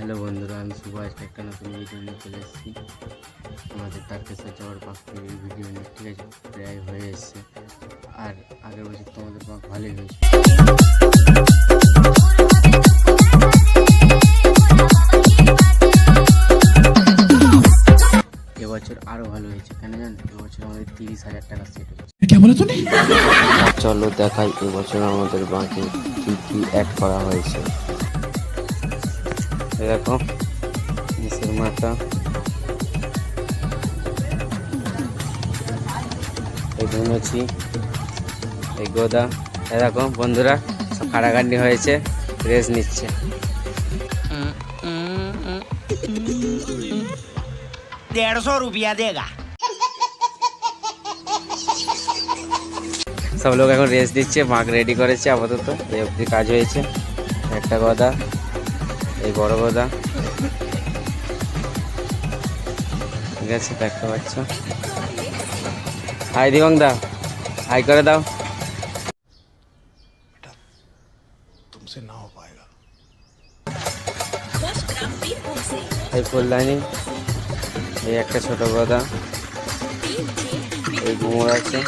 Hello বন্ধুরা, আমি শুভ। আজকে একটা নতুন ভিডিও নিয়ে চলে এসেছি। আমাদের তারকেশ্বর যাওয়ার পাশ থেকে এই ভিডিও নিয়ে, ঠিক আছে, প্রায় হয়ে এসছে। আর আগের বছর তোমাদের পাক ভালোই হয়েছে, এবছর আরও ভালো হয়েছে। কেন জানো? এবছর আমাদের 30,000 টাকা সেট হয়েছে। চলো দেখাই এবছর আমাদের বাকি কী কী অ্যাড করা হয়েছে। দেখো, মিসের মাথা, এই ধুনুচি, এই গোদা। এরকম বন্ধুরা সব কাটাকাটি হয়েছে, রেস নিচ্ছে। ₹150 देगा। সব লোক এখন রেস দিচ্ছে, মাগ রেডি করেছে। আপাতত এই অবধি কাজ হয়েছে। একটা গদা, এই বড় গদা, ঠিক আছে, দেখতে পাচ্ছ। হাই দিবং দা, হাই করে দাও। तुमसे ना हो पाएगा। এই ফুলদানি, এই একটা ছোট গদা, এই ঘুমোর আছে।